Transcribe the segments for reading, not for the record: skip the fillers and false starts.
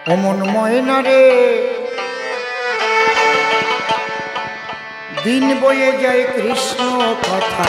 অমন ময়না রে দিন বয়ে যায় কৃষ্ণ কথা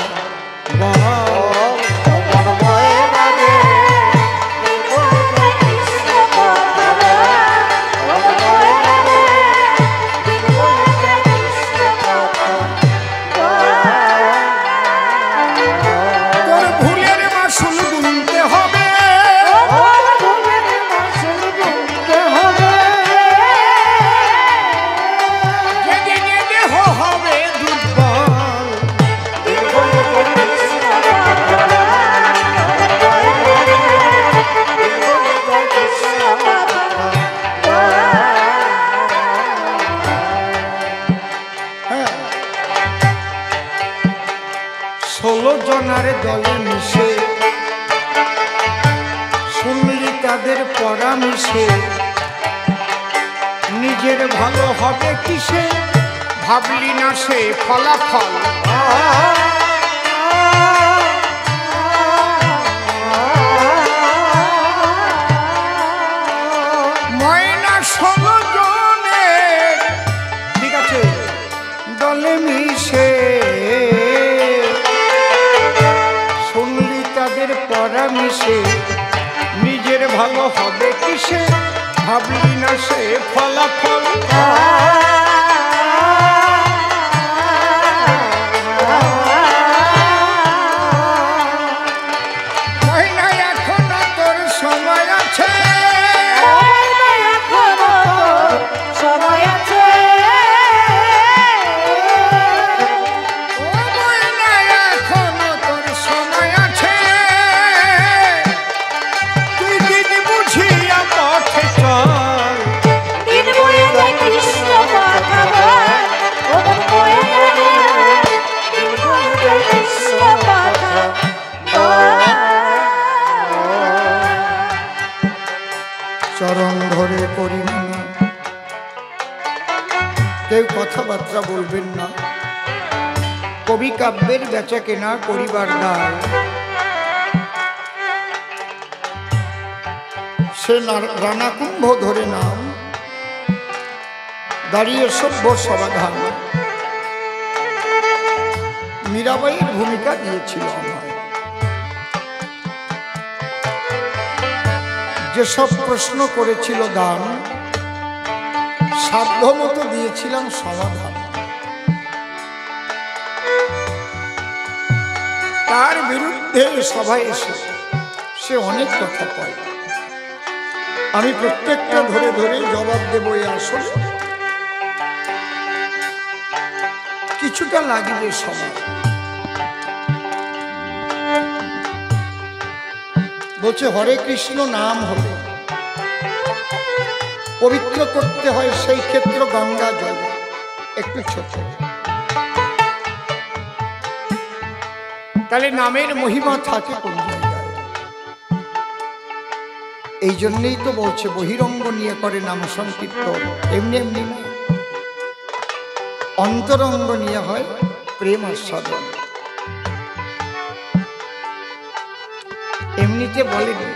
জনার দলে মিশে শুনলি তাদের পরামর্শে নিজের ভালো হবে কিসে ভাবলি না সে ফলাফল ময়না 16 জনের ঠিক আছে দলে মিশে পরামর্শে নিজের ভালো হবে কিসে ভাবলি না সে ফলাফল ময়না এখনো তোর সময় আছে চরণ ধরে করিব না কেউ কথাবার্তা বলবেন না কবি কাব্যের বেচা কেনা করিবার দায় সে রানা কুম্ভ ধরে নাম দাঁড়িয়ে সভ্য সমাধান মীরাবাইয়ের ভূমিকা দিয়েছিল আমায় যেসব প্রশ্ন করেছিল দান সাধ্যমতো দিয়েছিলাম সমাধান তার বিরুদ্ধে সভায় এসে সে অনেক কথা কয় আমি প্রত্যেকটা ধরে ধরে জবাব দেব এই আসলে কিছুটা লাগবে সময় বলছে হরে কৃষ্ণ নাম হলে পবিত্র করতে হয় সেই ক্ষেত্র গঙ্গা জল একটু ছোট তাহলে নামের মহিমা থাকে কোন জায়গায় এই জন্যই তো বলছে বহিরঙ্গ নিয়ে করে নাম সংকীর্তন এমনি এমনি না অন্তরঙ্গ নিয়ে হয় প্রেম আস্বাদন এমনিতে বলেনি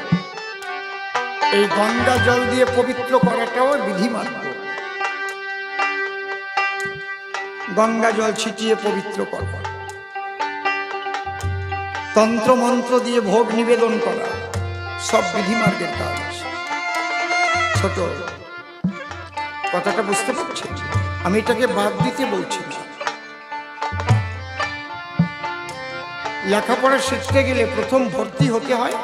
এই গঙ্গা জল দিয়ে পবিত্র করাটাও বিধিমাত্র গঙ্গা জল ছিটিয়ে পবিত্র করা তন্ত্র মন্ত্র দিয়ে ভোগ নিবেদন করা সব বিধিমার্গের কাজ ছোট কথাটা বুঝতে পারছেন আমি এটাকে বাদ দিতে বলছি না লেখাপড়া শিখতে গেলে প্রথম ভর্তি হতে হয়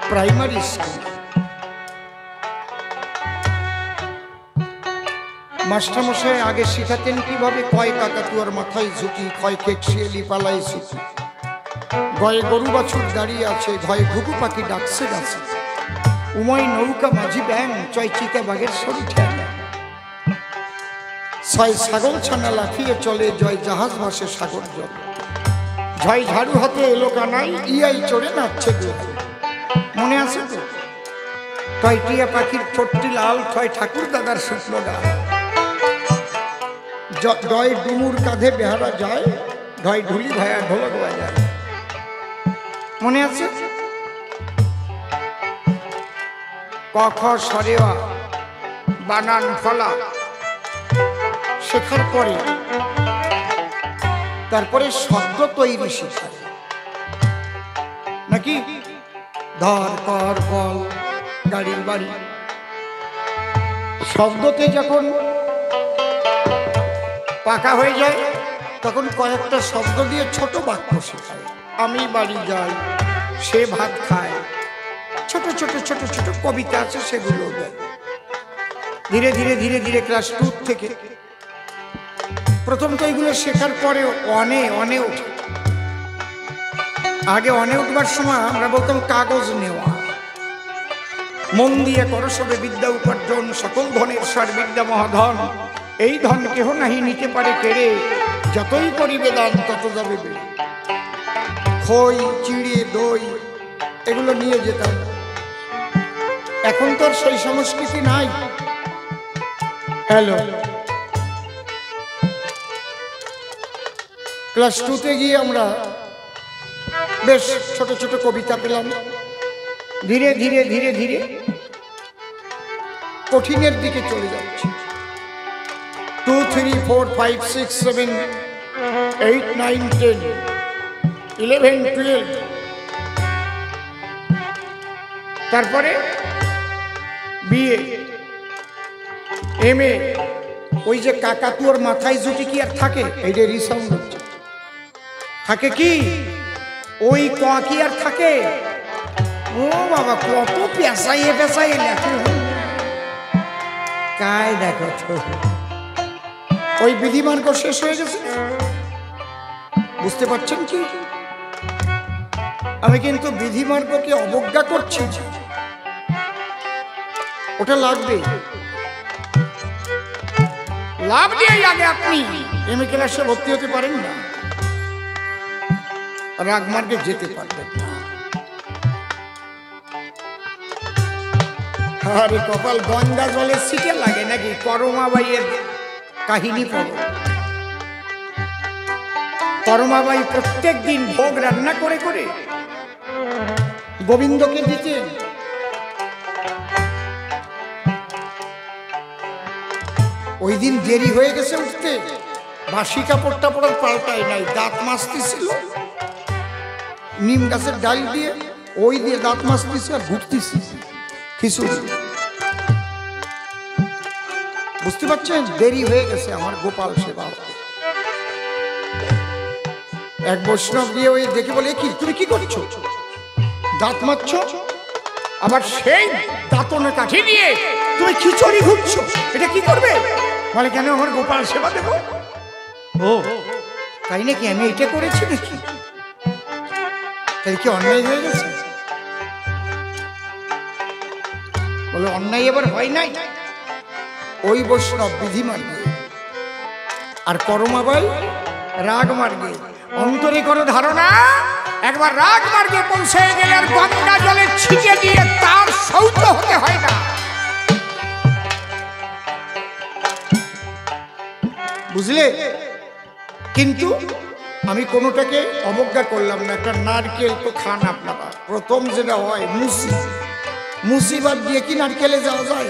প্রাইমারি স্কুল মাস্টারমশাই আগে শিখাতেন কিভাবে কয় কাকাতুয়ার মাথায় ঝুঁকি ক্ষয় কেক শিয়ালি পালাই সুখি গয়ে গরু বাছুর দাঁড়িয়ে আছে ভয়ে ঘুঘু পাখি ডাকছে গাছে উময় নৌকা মাঝি ব্যাং চয় চিতা বাঘের সরু ঠ্যাং ছয় ছাগল ছানা লাফিয়ে চলে জয় জাহাজ ভাসে সাগর জল ঝয় ঝাড়ু হাতে এলো কানাই ইয়াই চড়ে নাচছে দোহাই মনে আছে তো টয় টিয়া পাখির ঠোঁটটি লাল টয় ঠাকুর দাদার শুকনো ডাল জয় ডুমুর কাঁধে বেহারা যায় ঢয় ঢুলি ভায়া ঢোলক বাজায় মনে আছে ক খ সরেওয়া বানান ফলা শেখার পরে তারপরে শব্দ তৈরি শেখায় নাকি? ধর কর বল গাড়ির বাড়ি শব্দতে যখন পাকা হয়ে যায় তখন কয়েকটা শব্দ দিয়ে ছোট বাক্য শেখায়। আমি বাড়ি যাই, সে ভাত খায়, ছোট ছোট ছোট ছোট কবিতা আছে সেগুলো দেয়। ধীরে ধীরে ধীরে ধীরে ক্লাস 2 থেকে প্রথম তো এইগুলো শেখার পরে অনে ওঠে। আগে অনে উঠবার সময় আমরা বলতাম কাগজ নেওয়া। মন দিয়ে করো সবে বিদ্যা উপার্জন, সকল ধনের সার বিদ্যা মহাধন। এই ধন কেহ নাহি নিতে পারে কেড়ে, যতই করিবে দান তত যাবে বেড়ে। খই চিড়ে দই এগুলো নিয়ে যেতাম। এখন তো আর সেই সংস্কৃতি নাই। হ্যালো, ক্লাস 2-তে গিয়ে আমরা বেশ ছোট ছোট কবিতা পেলাম। ধীরে ধীরে ধীরে ধীরে কঠিনের দিকে চলে যাচ্ছে। 2, 3, 4, 5, 6, 7, 8, 9, 10, 11, 12 তারপরে বিএ এমএ। ওই যে কাকাতুয়ার মাথায় জুটি কি আর থাকে? এইটা রিসাউন্ড হচ্ছে। থাকে কি ওই ক কি আর থাকে? ও বাবা, কত পেশাইয়ে পেশাইয়ে লেখে। কায় দেখো তো, ওই বিধিমার্গ শেষ হয়ে গেছে। বুঝতে পারছেন কি? আমি কিন্তু বিধিমার্গকে অবজ্ঞা করছি। ওটা লাগবে, লাভ দিয়ে আগে আপনি এমএ ক্লাসে ভর্তি হতে পারেন না, রাগমার্গে যেতে পারবেন না। আরে কপাল, গঙ্গা জলের সিটে লাগে নাকি? করমাবাইয়ের কাহিনী পড়ো। করমাবাই প্রত্যেক দিন ভোগ রান্না করে করে গোবিন্দকে দিতেন। ওই দিন দেরি হয়ে গেছে উঠতে, বাসি কাপড় টাপড় পাল্টায় নাই, দাঁত মাজতেছিল নিম গাছের ডাল দিয়ে, ওই দিয়ে দাঁত মাজতেছে আর ঘুরতেছি খিচুড়ি। বুঝতে পারছেন? দেরি হয়ে গেছে আমার গোপাল সেবা। এক বৈষ্ণব দিয়ে ওই দেখে বলে, কি তুমি কি করছো? দাঁত মাজছো? আবার সেই দাঁতনে কাঠি দিয়ে তুমি খিচুড়ি ঘুরছো, এটা কি করবে? বলে, কেন আমার গোপাল সেবা দেবো। ও তাই নাকি? আমি এটা করেছি নাকি? তাই কি অন্যায় হয়ে গেছে? বলে, অন্যায় এবার হয় নাই। ওই বৈষ্ণব বিধি মার্গে আর করমাবাই রাগ মার্গে। অন্তরে করো ধারণা, একবার রাগ মার্গে পৌঁছে গেলে আর গঙ্গা জলে ছিটে দিয়ে তার সৌত হতে হয় না। বুঝলে? কিন্তু আমি কোনোটাকে অবজ্ঞা করলাম না। একটা নারকেল তো খান আপনারা। প্রথম যেটা হয় মুসিবাদ দিয়ে কি নারকেলে যাওয়া যায়?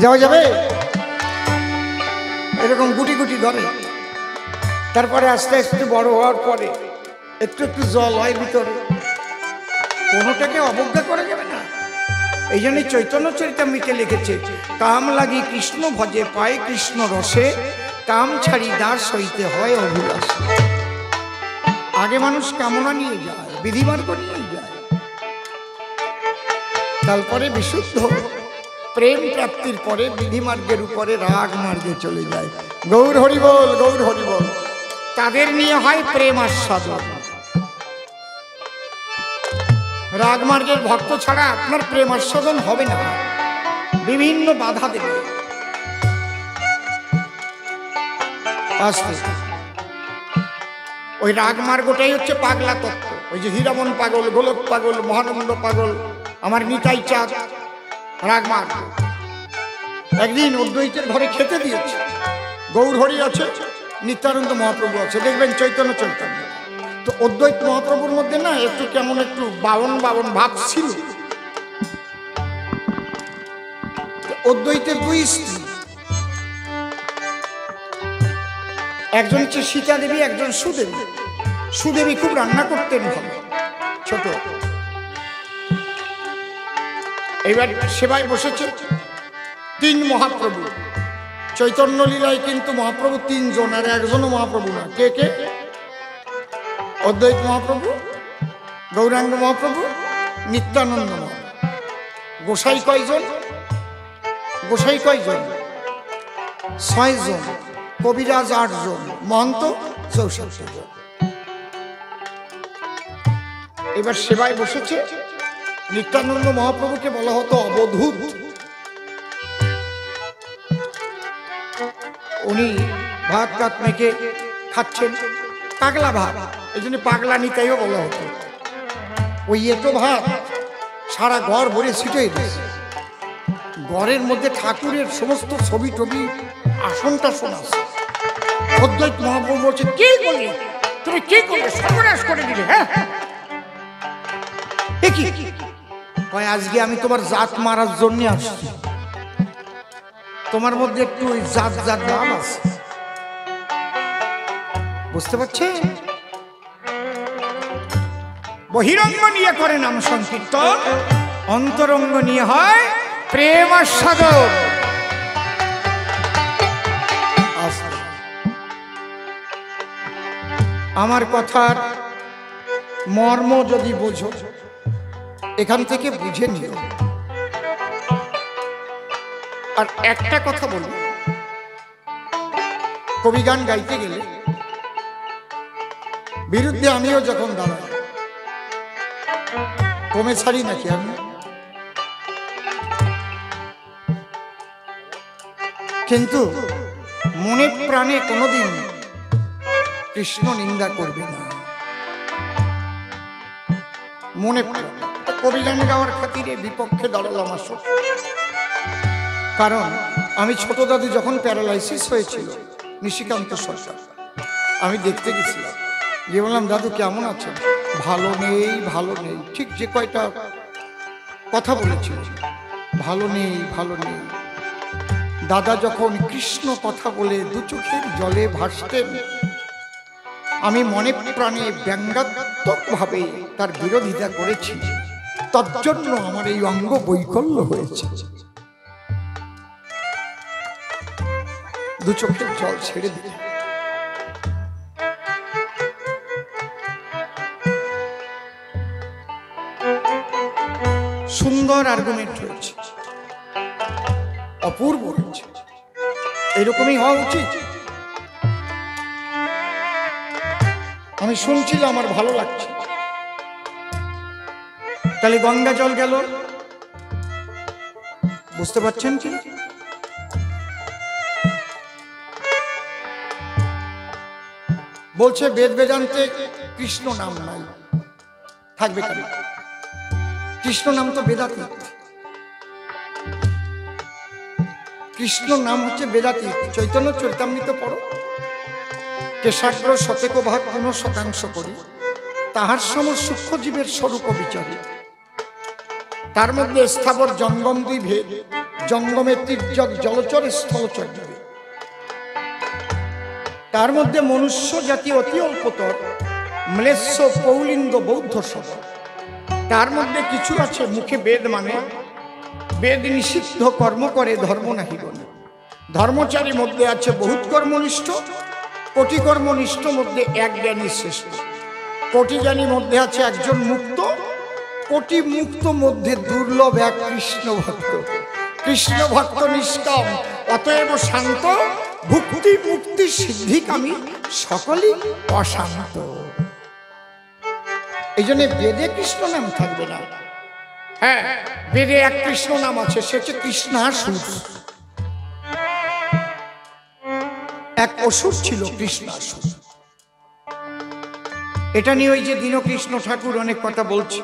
যাওয়া যাবে? এরকম গুটি গুটি ধরে, তারপরে আস্তে আস্তে বড় হওয়ার পরে একটু একটু জল হয় ভিতরে। কোনোটাকে অবজ্ঞা করা যাবে না। এই জন্যই চৈতন্য চরিতামৃতে লিখেছে, কাম লাগি কৃষ্ণ ভজে পায় কৃষ্ণ রসে, কাম ছাড়ি দাস হইতে হয় অভিলাষ। আগে মানুষ কামনা নিয়ে যায়, বিধিমার্গ নিয়ে যায়, তারপরে বিশুদ্ধ প্রেম প্রাপ্তির পরে বিধিমার্গের উপরে রাগ মার্গে চলে যায়। গৌর হরি বল, গৌর হরি বল। তাদের নিয়ে হয় প্রেম আস্বাদন। রাগ মার্গের ভক্ত ছাড়া আপনার প্রেম আস্বাদন হবে না, বিভিন্ন বাধা দেবে। ওই রাগ মার্গটাই হচ্ছে পাগলা তত্ত্ব। ওই যে হীরামন পাগল, গোলক পাগল, মহানন্দ পাগল, আমার নিতাই চাঁদ, রাগ মার্গ। একদিন অদ্বৈতের ঘরে খেতে দিয়েছে, গৌর হরি আছে, নিত্যানন্দ মহাপ্রভু আছে, দেখবেন চৈতন্য চৈতন্য। তো অদ্বৈত মহাপ্রভুর মধ্যে না একটু কেমন একটু বাবন বাবন ভাব ছিল। অদ্বৈতের দুই স্ত্রী, একজন হচ্ছে সীতা দেবী, একজন সুদেবী। সুদেবী খুব রান্না করতেন ভালো, ছোট। এবার সেবায় বসেছে তিন মহাপ্রভু। চৈতন্য লীলায় কিন্তু মহাপ্রভু তিনজন, আর একজনও মহাপ্রভু না। কে কে? অদ্বৈত মহাপ্রভু, গৌরাঙ্গ মহাপ্রভু, নিত্যানন্দ মহাপ্রভু। গোসাই কয়জন? গোসাই কয়জন? 6 জন। কবিরাজ 8 জন, মহন্ত 64 জন। এবার সেবায় বসেছে। নিত্যানন্দ মহাপ্রভুকে বলা হতো অবধূত। উনি ভাত টাত মেখে খাচ্ছেন, পাগলা ভাত, এই জন্য পাগলা নিতাইও বলা হতো। ওই এটো ভাত সারা ঘর ভরে ছিটিয়ে দিয়েছে। ঘরের মধ্যে ঠাকুরের সমস্ত ছবি টবি, আসনটা শোনা। অদ্বৈত মহাপ্রভু বলছে, কি করলি তুমি? কি করলে? সর্বনাশ করে দিলে। হ্যাঁ, আজকে আমি তোমার জাত মারার জন্য আসছি। তোমার মধ্যে একটু ওই জাত জাত ভাব আছে, বুঝতে পারছে? বহিরঙ্গ নিয়ে করে নাম সংকীর্তন, অন্তরঙ্গ নিয়ে হয় প্রেম সাগর। আমার কথার মর্ম যদি বোঝো, এখান থেকে বুঝে নিও। আর একটা কথা বলি, কবি গান গাইতে গেলে বিরুদ্ধে আমিও যখন দাঁড়াই, কমে ছাড়ি নাকি আমি? কিন্তু মনে প্রাণে কোনোদিন কৃষ্ণ নিন্দা করবে না, মনে প্রাণে। কবি গান গাওয়ার খাতিরে বিপক্ষে দাঁড়ালাম আসলে। কারণ আমি ছোট দাদু যখন প্যারালাইসিস হয়েছিল, নিশিকান্ত সরকার, আমি দেখতে গেছিলাম। গিয়ে বললাম, দাদু কেমন আছেন? ভালো নেই, ভালো নেই, ঠিক যে কয়টা কথা বলেছিল, ভালো নেই, ভালো নেই। দাদা যখন কৃষ্ণ কথা বলে দু চোখের জলে ভাসতেন, আমি মনে প্রাণে ব্যঙ্গাত্মক ভাবে তার বিরোধিতা করেছি। তার জন্য আমার এই অঙ্গ বৈকল্য হয়েছে। দু চোখের জল ছেড়ে দিল। সুন্দর আর্গুমেন্ট হয়েছে, অপূর্ব হয়েছে। এরকমই হওয়া উচিত। আমি শুনছিলাম, আমার ভালো লাগছে। তাহলে গঙ্গা জল গেল, বুঝতে পারছেন কি? বলছে বেদ বেদান্তে কৃষ্ণ নাম নাই, থাকবে কেন? কৃষ্ণ নাম তো বেদাতীত। কৃষ্ণ নাম হচ্ছে বেদাতীত। চৈতন্য চরিতামৃত পড়ো, কেশাগ্র শতেক ভাগ 15% করি, তাহার সম সূক্ষ্ম জীবের স্বরূপ বিচারি। তার মধ্যে স্থাবর জঙ্গম 2 ভেদ, জঙ্গমে তির্যক জলচর স্থলচর ভেদ। তার মধ্যে মনুষ্য জাতি অতি অল্পতর, ম্লেচ্ছ পৌলিন্দ বৌদ্ধ সব। তার মধ্যে কিছু আছে মুখে বেদ মানে, বেদ নিষিদ্ধ কর্ম করে ধর্ম নাহি বলে। ধর্মচারী মধ্যে আছে বহুত কর্মনিষ্ঠ, কোটি কর্মনিষ্ঠ মধ্যে এক জ্ঞানী শ্রেষ্ঠ। কোটি জ্ঞানী মধ্যে আছে একজন মুক্ত, কোটি মুক্ত মধ্যে দুর্লভ এক কৃষ্ণ ভক্ত। কৃষ্ণ ভক্ত নিষ্কাম, অতএব শান্ত, ভুক্তি মুক্তি সিদ্ধিকামী, সকলেই অশান্ত। এই জন্য বেদে কৃষ্ণ নাম থাকবে না। হ্যাঁ, বেদে এক কৃষ্ণ নাম আছে, সে হচ্ছে কৃষ্ণাসুর। এক অসুর ছিল কৃষ্ণাসুর। এটা নিয়ে ওই যে দীনকৃষ্ণ ঠাকুর অনেক কথা বলছে,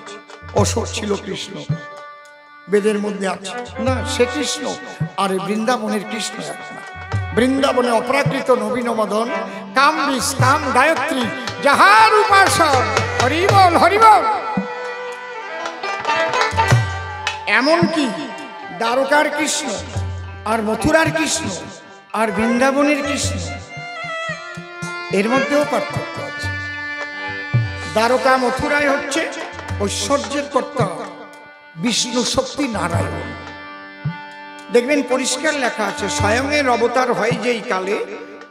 অসুর ছিল কৃষ্ণ, বেদের মধ্যে আছে না, সে কৃষ্ণ। আর বৃন্দাবনের কৃষ্ণ এক না। বৃন্দাবনে অপ্রাকৃত নবীন মদন, কাম বিষ কাম গায়ত্রী, যাহার উপাসন, হরিবল হরিবল। এমনকি দ্বারকার কৃষ্ণ, আর মথুরার কৃষ্ণ আর বৃন্দাবনের কৃষ্ণ এর মধ্যেও পার্থক্য আছে। দ্বারকা মথুরায় হচ্ছে ঐশ্বর্যের কর্তা বিষ্ণু শক্তি নারায়ণ। দেখবেন পরিষ্কার লেখা আছে, স্বয়ংয়ের অবতার হয় যেই কালে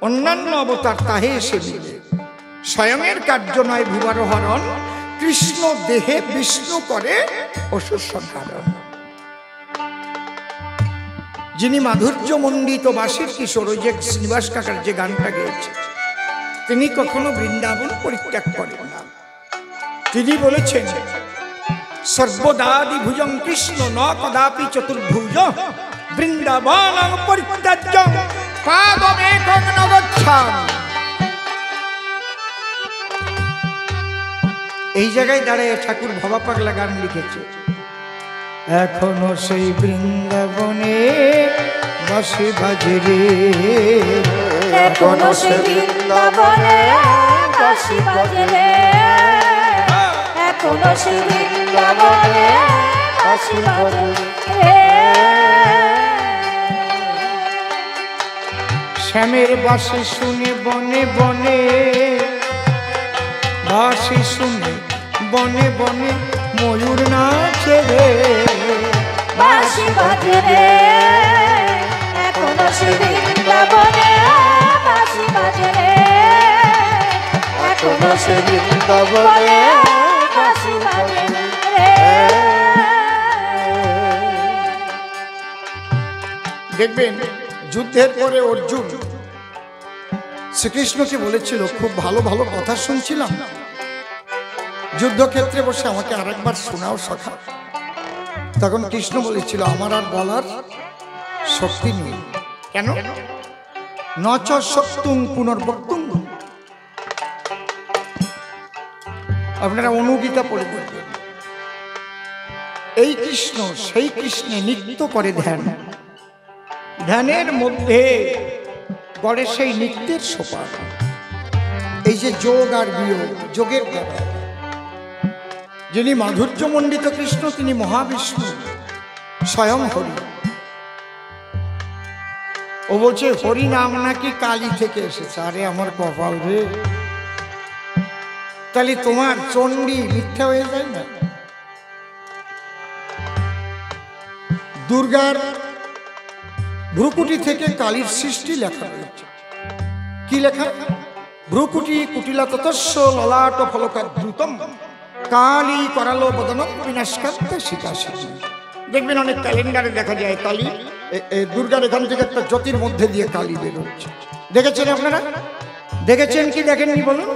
অন্যান্য অবতার তাহে এসে মিলে। স্বয়ংয়ের কার্য নয় ভুবার হরণ, কৃষ্ণ দেহে বিষ্ণু করে অসুর সংহারণ। যিনি মাধুর্য মণ্ডিত বাসির কিশোর, ওই যে শ্রীনিবাস কাকার যে গানটা গেয়েছে, তিনি কখনো বৃন্দাবন পরিত্যাগ করেন না। তিনি বলেছেন সর্বদাদি ভুজং কৃষ্ণ ন কদাপি চতুর্ভুজ, বৃন্দাবনং পরিত্যাজ্যং পাদমেকং ন গচ্ছামি। এই জায়গায় দাঁড়িয়ে ঠাকুর ভবা পাগলা গান লিখেছে, এখনো সেই বৃন্দাবনে বাঁশি বাজে রে, এখনো সেই বৃন্দাবনে বাঁশি বাজে রে, এখনো সেই বৃন্দাবনে বাঁশি বাজে রে। শ্যামের বাঁশি শুনে বনে বনে, বাঁশি শুনে বনে বনে ময়ূর নাচে রে, বাঁশি বাজে রে, এখনো সেই বৃন্দাবনে বাঁশি বাজে রে, এখনো সেই বৃন্দাবনে বাঁশি বাজে রে। দেখবেন যুদ্ধের পরে অর্জুন শ্রীকৃষ্ণকে বলেছিল, খুব ভালো ভালো কথা শুনছিলাম, যুদ্ধক্ষেত্রে বসে আমাকে আরেকবার শোনাও সখা। তখন কৃষ্ণ বলেছিল, আমার আর বলার শক্তি নেই। কেন? নচ শক্তুং পুনর্বক্তুং। আপনারা অনুগীতা পড়ে দেখবেন, এই কৃষ্ণ সেই কৃষ্ণে নিত্য করে ধ্যান, ধ্যানের মধ্যে গড়ে সেই নিত্যের সোপান। এই যে যোগ আর বিয়োগ, যোগের দ্বারা যিনি মাধুর্যমণ্ডিত কৃষ্ণ তিনি মহাবিষ্ণু স্বয়ং হরি। ও বলছে হরি নাম নাকি কালী থেকে এসেছে। আরে আমার কপাল রে, তাহলে তোমার চণ্ডী মিথ্যা হয়ে যায় না? দুর্গার ভ্রুকুটি থেকে কালীর সৃষ্টি লেখা রয়েছে। কি লেখা? ভ্রুকুটি কুটিলা ততস্য ললাট ফলকাদ্রুতম কালী করালো বদনম বিনাশকান্তে সীতাশিনী। দেখবেন অনেক ক্যালেন্ডারে দেখা যায় কালী, দুর্গার এখান থেকে একটা জ্যোতির মধ্যে দিয়ে কালী বেরোচ্ছে। দেখেছেন আপনারা? দেখেছেন কি দেখেননি বলুন?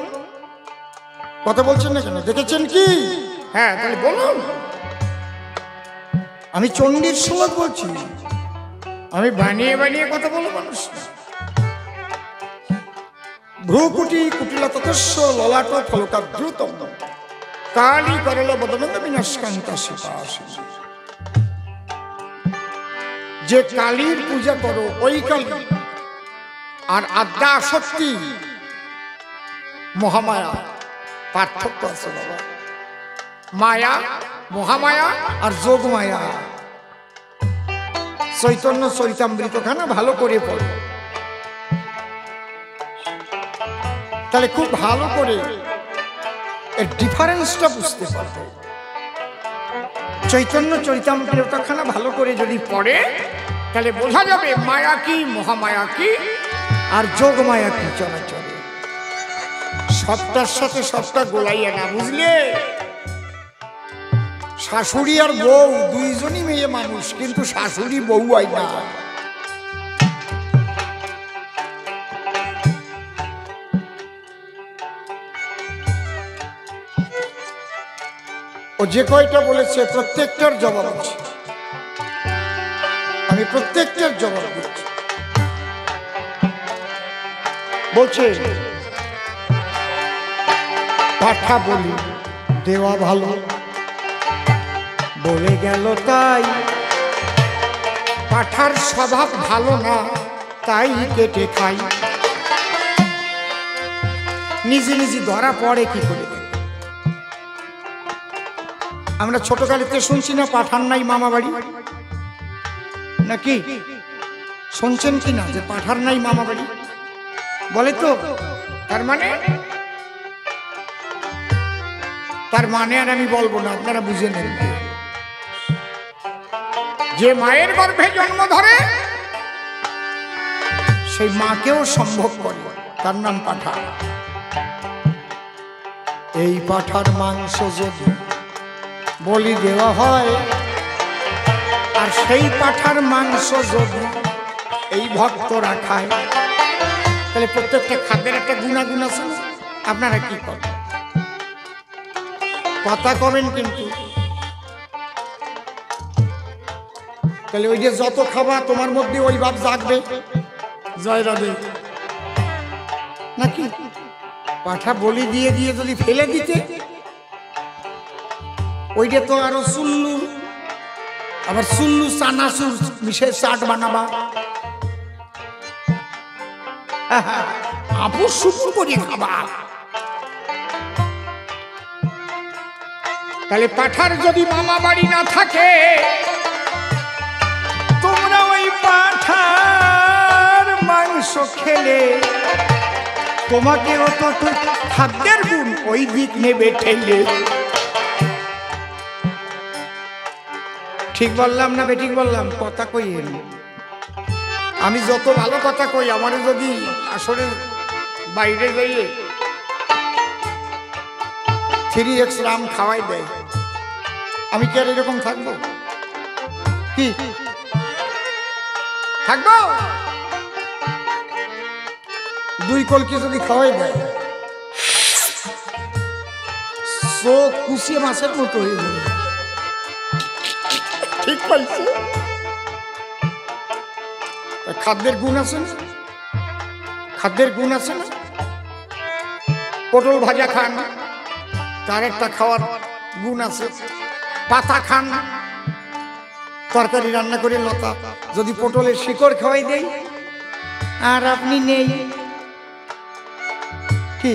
কথা বলছেন না কেন? দেখেছেন কি? হ্যাঁ, তাহলে বলুন। আমি চণ্ডীর শ্লোক বলছি, আমি বানিয়ে বানিয়ে কথা বলো মানুষ। ভ্রুকুটি কুটিলা ততস্য ললাট ফলকাদ্রুতম কালী করল বদনন্দ বিনাশকান্তা সীতাশিনী। যে কালীর পূজা করো ওই কালী, আর আদ্যা শক্তি মহামায়া, পার্থক্য আছে বাবা। মায়া মহামায়া আর যোগ মায়া। চৈতন্য চরিতামৃত খানা ভালো করে পড়ো, তাহলে খুব ভালো করে এর ডিফারেন্সটা বুঝতে পারবে। চৈতন্য চরিতামৃত খানা ভালো করে যদি পড়ে তাহলে বোঝা যাবে মায়া কি, মহামায়া কি, আর যোগ মায়া কি চলাচলে। সবটার সাথে সবটা গোলাইয়া না, বুঝলে? শাশুড়ি আর বউ দুইজনই মেয়ে মানুষ, কিন্তু শাশুড়ি বউ হয় না। ও যে কয়টা বলেছে প্রত্যেকটার জবাব আছে, আমি প্রত্যেকটার জবাব দিচ্ছি। বলছে পাঠা বলি দেওয়া ভালো, বলে গেল তাই। পাঠার স্বভাব ভালো না, তাই কেটে খাই। নিজে নিজে ধরা পড়ে কি করে? আমরা ছোটকালেতে শুনছি না, পাঠান নাই মামা বাড়ি, নাকি? শুনছেন কি না যে পাঠার নাই মামা বাড়ি? বলে তো তার মানে আর আমি বলবো না, আপনারা বুঝে নেন। যে মায়ের গর্ভে জন্ম ধরে সেই মাকেও সম্ভব করে, তার নাম পাঠা। এই পাঠার মাংস যদি বলি দেওয়া হয়, আর সেই পাঠার মাংস যদি এই ভক্তরা খায়, তাহলে প্রত্যেকটা খাদ্যের একটা গুণাগুণ আছে। আপনারা কি করেন? কথা কবেন কিন্তু। তাহলে ওই যে যত খাবা তোমার মধ্যে ওই ভাব জাগবে, জয় রাধে নাকি? পাঠা বলি দিয়ে দিয়ে যদি ফেলে দিতে, ওইটা তো আরো সুল্লু, আবার সুল্লু চানাচুর মিশে চাট বানাবা, আপু সুপুর করে খাবা। তাহলে পাঠার যদি মামা বাড়ি না থাকে, তোমরা ওই পাঠার মাংস খেলে তোমাকেও তো খাদ্যের গুণ ওই দিক নেবে ঠেলে। ঠিক বললাম না বেঠিক বললাম? কথা কই, আমি যত ভালো কথা কই, আমারে যদি আসলে বাইরে যাইয়ে 3x রাম খাওয়াই দেয়, আমি কি আর এরকম থাকবো? কি থাকবো? 2 কলকি যদি খাওয়াই দেয়, চোখ কুচিয়ে মাছের মতো হয়ে যাবে। ঠিক পাইছে? খাদ্যের গুণ আছে না? খাদ্যের গুণ আছে না? পটল ভাজা খান, তার একটা খাওয়ার গুণ আছে। পাতা খান, তরকারি রান্না করে লতা, যদি পটলের শিকড় খাওয়াই দেই আর আপনি নেই, কি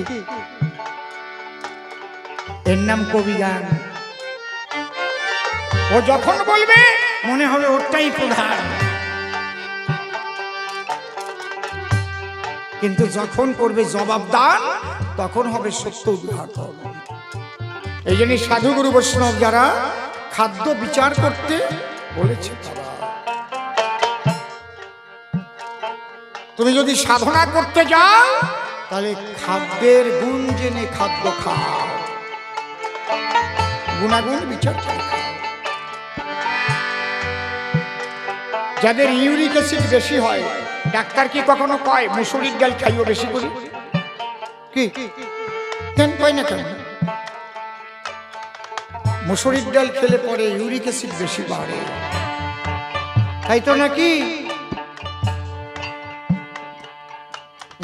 এর নাম কবি গান। ও যখন বলবে মনে হবে ওটাই প্রধান, কিন্তু যখন করবে জবাব দান তখন হবে সত্য উদ্ঘাটন। এই জন্য সাধু গুরু বৈষ্ণব যারা খাদ্য বিচার করতে বলেছে, তুমি যদি সাধনা করতে যাও তাহলে খাদ্যের গুণ জেনে খাদ্য খাও, গুণাগুণ বিচার করে খাও। যাদের ইউরিক অ্যাসিড বেশি হয়, ডাক্তার কি কখনো কয় মুসুরির ডাল খাইও বেশি করে? কি কেন কয় না? কেন? মুসুরির ডাল খেলে পরে ইউরিক অ্যাসিড বেশি বাড়ে, তাই তো নাকি?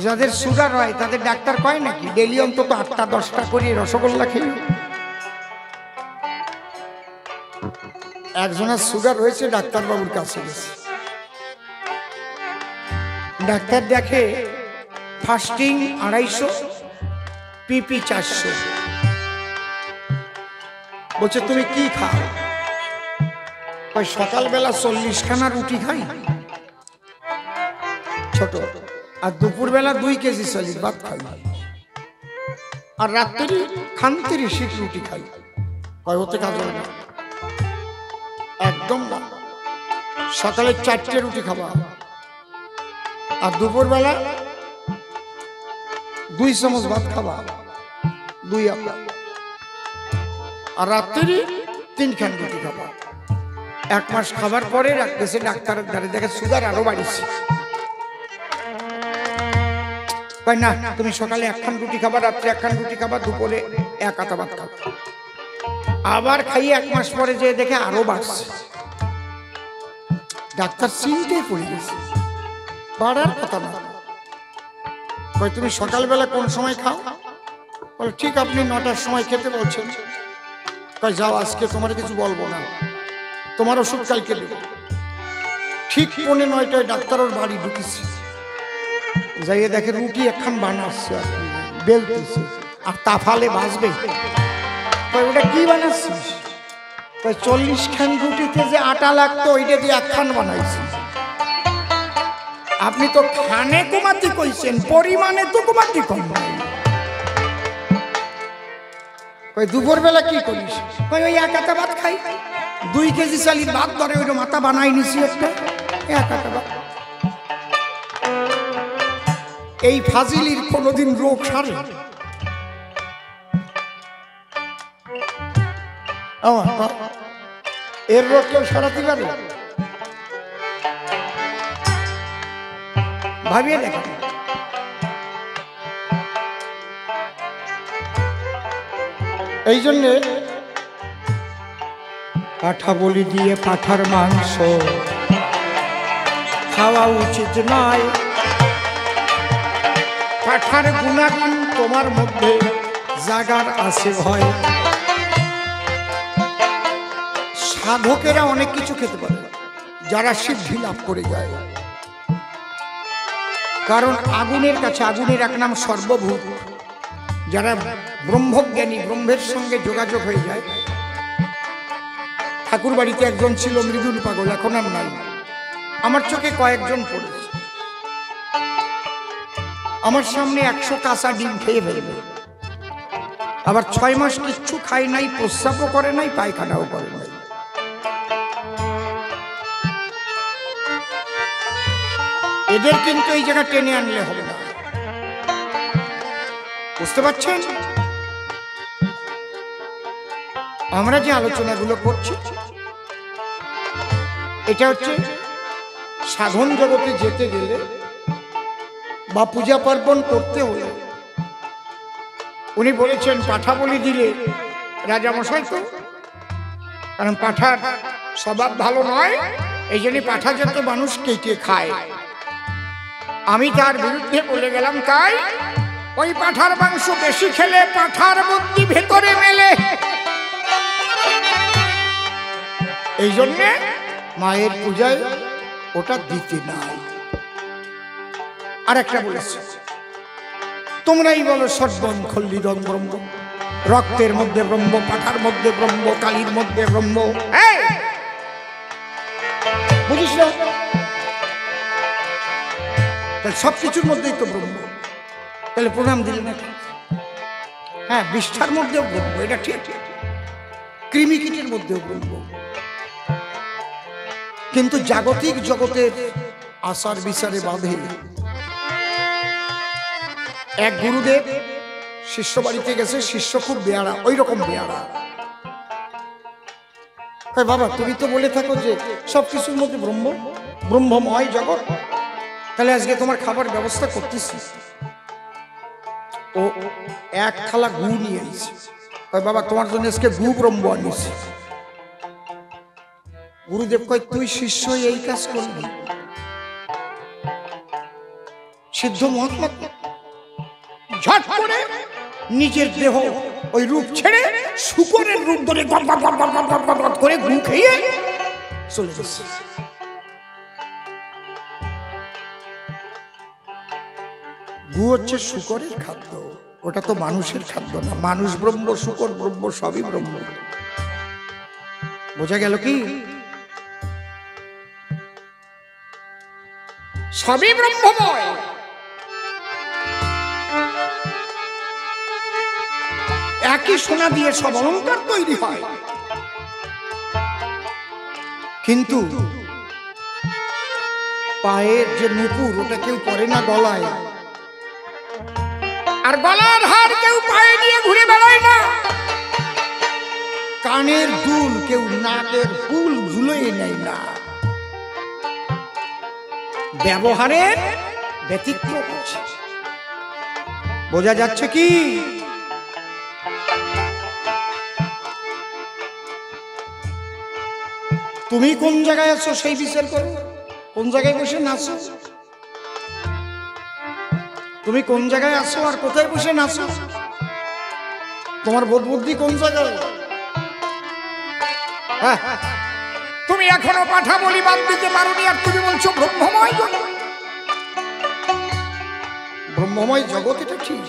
যাদের সুগার হয় তাদের ডাক্তার কয় নাকি ডেলি অন্তত 8টা 10টা করে রসগোল্লা খেয়ে? একজনের সুগার হয়েছে, ডাক্তারবাবুর কাছে গেছে, ডাক্তার দেখে ফাস্টিং 250, পিপি 400। বলছে তুমি কি খাও? সকালবেলা 40 খানা রুটি খাই ছোট, আর দুপুরবেলা 2 কেজি চালের ভাত খাই, আর রাত্রি খান্তির শীত রুটি খাই। কয় হতে কাজ হয় না? একদম না। সকালে 4টে রুটি খাবা, আর দুপুরবেলা 2 চামচ ভাত খাবা, 2 আপা, আর রাত্রি 3 খান রুটি খাবা। 1 মাস খাবার পরে রাখতেছে ডাক্তারের ধারে, দেখে সুগার আরো বাড়িছে। কয় না, তুমি সকালে 1 খান রুটি খাবা, রাত্রে 1 খান রুটি খাবা, দুপুরে 1 আতা ভাত খাবা। আবার খাইয়ে 1 মাস পরে যে দেখে আরো বাড়ছে। ডাক্তার চিন্তায় পড়ে গেছে, বাড়ার কথা না। কয় তুমি সকালবেলা কোন সময় খাও? বলে ঠিক আপনি 9টার সময় খেতে বলছেন। কয় যাও, আজকে তোমার কিছু বলবো না, তোমার ওষুধ কালকে দেব। ঠিক 9:45 ডাক্তার ওর বাড়ি ঢুকেছে, যাইয়ে দেখে রুটি 1 খান বানাচ্ছে, বেলতেছে, আর তাফালে ভাজবে। ওটা কি বানাচ্ছিস? 40 খান রুটিতে যে আটা লাগতো ওইটা দিয়ে 1 খান বানাইছি। আপনি তো খানে কুমাতি কইছেন, পরিমাণে তো কুমাতি কম নাই। কই দুপুর বেলা কি করিস? কই ওই এক আটা ভাত খাই, 2 কেজি চালির ভাত ধরে ওই মাথা বানাই নিছি একটা, এক আটা ভাত। এই ফাজিলির কোনোদিন রোগ সারে? এর রোগ কেউ সারাতে পারে? ভাবিয়ে দেখেন। এই জন্যে পাঠা বলি দিয়ে পাঠার মাংস খাওয়া উচিত নয়। পাঠার গুণাগুণ তোমার মধ্যে জাগার আছে ভয়। সাধকেরা অনেক কিছু খেতে পারে যারা সিদ্ধি লাভ করে যায়, কারণ আগুনের কাছে, আগুনের এক নাম সর্বভূত। যারা ব্রহ্মজ্ঞানী, ব্রহ্মের সঙ্গে যোগাযোগ হয়ে যায়। ঠাকুর বাড়িতে একজন ছিল মৃদুল পাগল, এখন আর নাই। আমার চোখে কয়েকজন পড়েছে। আমার সামনে 100 কাঁচা ডিম খেয়ে ফেলবে, আবার 6 মাস কিচ্ছু খায় নাই, প্রস্রাবও করে নাই, পায়খানাও করে নাই। এদের কিন্তু এই জায়গা টেনে আনলে হবে না, বুঝতে পারছেন? আমরা যে আলোচনাগুলো করছি এটা হচ্ছে সাধন জগতে যেতে গেলে বা পূজা পার্বণ করতে হলে উনি বলেছেন পাঠা বলি দিলে রাজামশাই তো, কারণ পাঠার স্বভাব ভালো নয়, এই জন্য পাঠা যত মানুষ কেটে খায়। আমি তার বিরুদ্ধে বলে গেলাম, তাই ওই পাঠার মাংস বেশি খেলে পাঠার বুদ্ধি ভেতরে মেলে। এই জন্যে মায়ের পূজায় ওটা দিতে নাই। আর একটা বলেছে, তোমরাই বলো সর্বং খল্লিদং ব্রহ্ম, রক্তের মধ্যে ব্রহ্ম, পাঠার মধ্যে ব্রহ্ম, কালীর মধ্যে ব্রহ্ম। বুঝিস না? সবকিছুর মধ্যেই তো ব্রহ্ম, তাহলে প্রণাম দিলে না? হ্যাঁ, বিষ্ঠার মধ্যেও ব্রহ্ম, এটা ঠিক। কৃমিকীটের মধ্যেও ব্রহ্ম, কিন্তু জাগতিক জগতের আচার বিচারে বাঁধে। এক গুরুদেব শিষ্য বাড়িতে গেছে, শিষ্য খুব বেয়ারা, ওই রকম বেয়ারা। বাবা তুমি তো বলে থাকো যে সবকিছুর মধ্যে ব্রহ্ম, ব্রহ্মময় জগৎ, তাহলে আজকে তোমার খাবার ব্যবস্থা করতেছি। ও 1 থালা গু নিয়ে এসেছে। বাবা তোমার জন্য আজকে গু ব্রহ্ম আনিয়েছি। গুরুদেব কয়, তুই শিষ্য এই কাজ করবি? সিদ্ধ মহাত্মা ঝট করে নিজের দেহ ওই রূপ ছেড়ে শুকরের রূপ ধরে করে গু খেয়ে চলে যাচ্ছে। গু হচ্ছে শুকরের খাদ্য, ওটা তো মানুষের খাদ্য না। মানুষ ব্রহ্ম, শুকর ব্রহ্ম, সবই ব্রহ্ম। বোঝা গেল কি? সবই ব্রহ্মময়। একই সোনা দিয়ে সব অলংকার তৈরি হয়, কিন্তু পায়ের যে নুপুর ওটা কেউ পরে না গলায়, আর গলার হার কেউ পায়ে নিয়ে ঘুরে বেড়ায় না। কানের দুল কেউ নাকের ফুল ঝুলিয়ে নেয় না। ব্যবহারের ব্যতিক্রম আছে। বোঝা যাচ্ছে কি? তুমি কোন জায়গায় আছো সেই বিচার করো। কোন জায়গায় বসে নাচো? তুমি কোন জায়গায় আছো আর কোথায় বসে নাচো? তোমার বোধ বুদ্ধি কোন জায়গায়? তুমি এখনো পাঠা বলি বাদ দিতে পারোনি, আর তুমি বলছো ব্রহ্মময় জগৎ। ব্রহ্মময় জগৎ এটা ঠিক,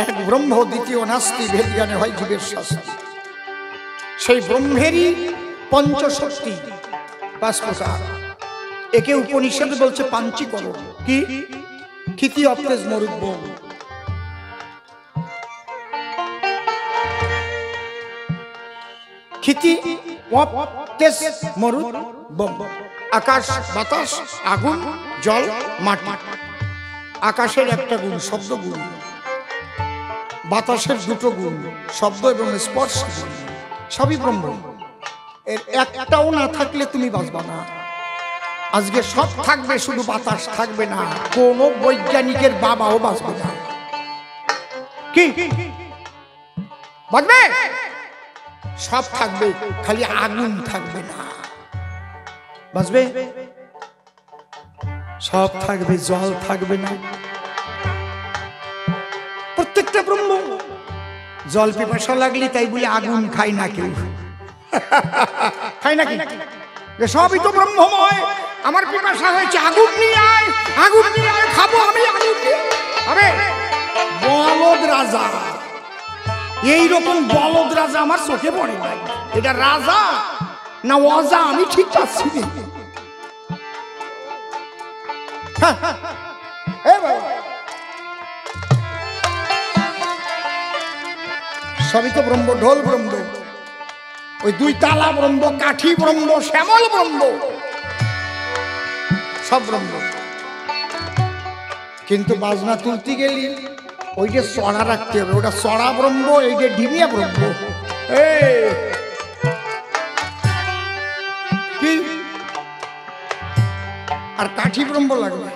এক ব্রহ্ম, দ্বিতীয় নাস্তি, ভেদ জ্ঞানে হয় জীবের শাস্তি। সেই ব্রহ্মেরই পঞ্চশক্তি 5 প্রকার। একে উপনিষদে বলছে পাঞ্চীকরণ। কি? ক্ষিতি অপ্তেজ মরুদ্ভূম। ক্ষিতি অপ্তেজ মরুদ্ভূম, আকাশ বাতাস আগুন জল মাটি। আকাশের একটা গুণ শব্দ গুণ, বাতাসের দুটো গুণ শব্দ এবং স্পর্শ গুণ, সবই ব্রহ্ম। এর একটাও না থাকলে তুমি বাঁচবা না। আজকে সব থাকবে, শুধু বাতাস থাকবে না, কোন বৈজ্ঞানিকের বাবাও বাঁচবে না। কি বাঁচবে? সব থাকবে, খালি আগুন থাকবে না। বাঁচবে? সব থাকবে, জল থাকবে না। প্রত্যেকটা ব্রহ্ম। জল পিপাসা লাগলে তাই বলে আগুন খায় না কেউ, খায় নাকি? সবই তো ব্রহ্মময়। আমার পিপাসা হয়েছে, আগুন নিয়ে আয়, আগুন নিয়ে আয়, খাবো আমি আগুন নিয়ে। আরে বলদ রাজা, এইরকম বলদ রাজা আমার চোখে পড়ে নাই। এটা রাজা না ওয়াজা আমি ঠিক পাচ্ছি না। সবই তো ব্রহ্ম। ঢোল ব্রহ্ম, ওই দুই তালা ব্রহ্ম, কাঠি ব্রহ্ম, শ্যামল ব্রহ্ম, সব ব্রহ্ম। কিন্তু বাজনা তুলতে গেলি ওইটা চড়া রাখতে হবে, ওটা চড়া ব্রহ্ম, এইটা ডিমিয়া ব্রহ্ম। কি? আর কাঠি ব্রহ্ম লাগবে।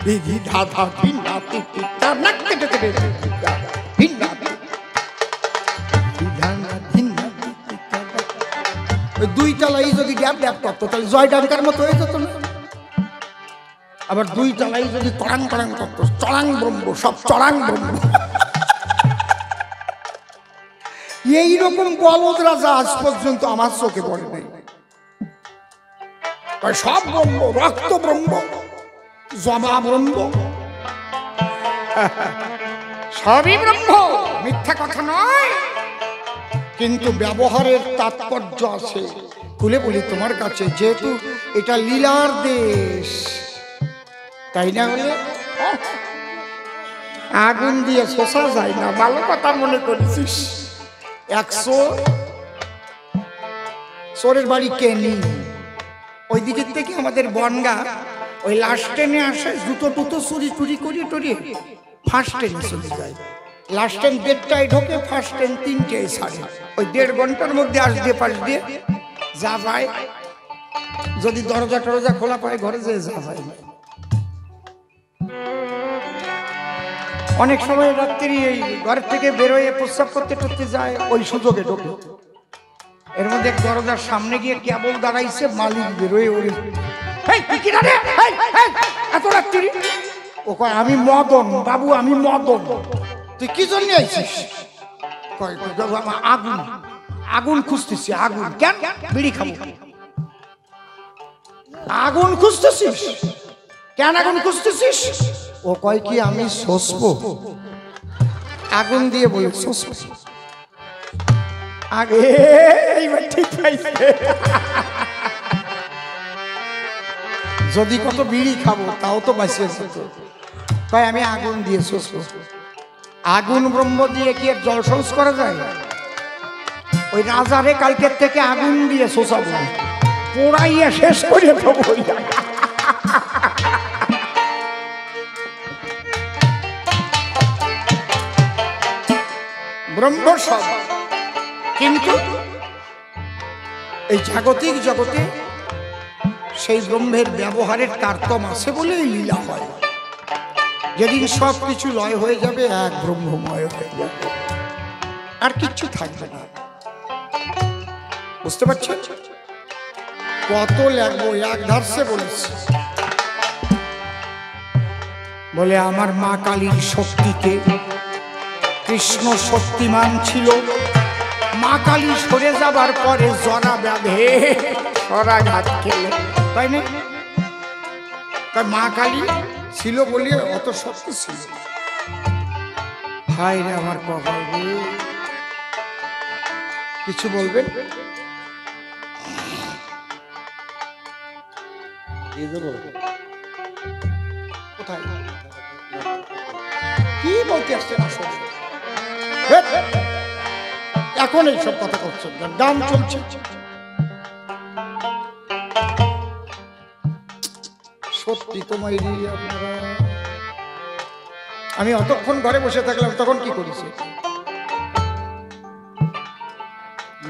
বিধি ধাধা ভিন্না তিতা নাক কেটে কেটে ভিন্না দুই তালাই যদি ড্যাপ ড্যাপ করতো তাহলে জয় ডাঙ্কার মতো হয়ে যেত না? আবার দুই তালাই যদি কড়াং কড়াং করতো, চড়াং ব্রহ্ম, সব চড়াং ব্রহ্ম। এইরকম বলদ রাজা আজ পর্যন্ত আমার চোখে পড়ে নাই। সব ব্রহ্ম, রক্ত ব্রহ্ম, জমা ব্রহ্ম, সবই ব্রহ্ম, মিথ্যা কথা নয়। কিন্তু ব্যবহারের তাৎপর্য আছে। খুলে বলি তোমার কাছে, যেহেতু এটা লীলার দেশ, তাই না হলে আগুন দিয়ে শোষা যায় না। ভালো কথা মনে করেছিস। 100 চোরের বাড়ি কেনি, ওই দিকের থেকে আমাদের বনগা ওই লাস্ট ট্রেনে আসে, জুতো টুতো চুরি টুরি করিয়ে টরিয়ে ফার্স্ট ট্রেনে চলে যায়। লাস্ট ট্রেন 1:30টায় ঢোকে, ফার্স্ট ট্রেন 3টায় ছাড়ে। ওই 1.5 ঘন্টার মধ্যে আসবে, পাশ দিয়ে যা যায়। যদি দরজা টরজা খোলা পায় ঘরে যেয়ে যা যায়। অনেক সময় রাত্রি এই ঘর থেকে বেরোয় প্রস্রাব করতে করতে যায়, ওই সুযোগে ঢোকে। এর মধ্যে দরজার সামনে গিয়ে কেবল দাঁড়াইছে, মালিক বেরোয় ওরে, এত রাত্রি? ও কয় আমি মদন বাবু, আমি মদন। তুই কি জন্য আইছিস? কয় আগুন, আগুন খুঁজতেছি। আগুন কেন? বিড়ি খাবো। আগুন খুঁজতেছিস কেন? আগুন খুঁজতেছিস? ও কয় কি আমি শোষবো? আগুন দিয়ে বলে শোষবো। আগে এইবার ঠিক পাইছে। যদি কত বিড়ি খাবো তাও তো বাঁচিয়ে যেত। তাই আমি আগুন দিয়ে শোষবো। আগুন ব্রহ্ম দিয়ে কি আর জল শোষ করা যায়? ওই রাজারে কালকের থেকে আগুন দিয়ে শোষাবো, পোড়াইয়া শেষ করে দেবো। ব্রহ্ম সব, কিন্তু এই জাগতিক জগতে সেই ব্রহ্মের ব্যবহারের তারতম্য আছে বলেই লীলা হয়। যেদিন সব কিছু লয় হয়ে যাবে, এক ব্রহ্মময় হয়ে যাবে, আর কিচ্ছু থাকবে না। বুঝতে পারছেন? কত লাগবো, এক ধারসে বলেছি। বলে আমার মা কালীর শক্তিতে কৃষ্ণ শক্তিমান ছিল। মা কালী সরে যাবার পরে জরা ব্যাধে সরাঘাত খেলে, তাই না? মা কালী ছিল বলে অত শক্তি ছিল। হায় রে আমার কপাল, কিছু বলবেন? দিয়ে দেবো। কোথায় কি বলতে আসছেন আসলে? এখন এইসব কথা করছেন না, গান চলছে। সত্যি তোমায় আপনারা, আমি অতক্ষণ ঘরে বসে থাকলাম, তখন কি করেছি?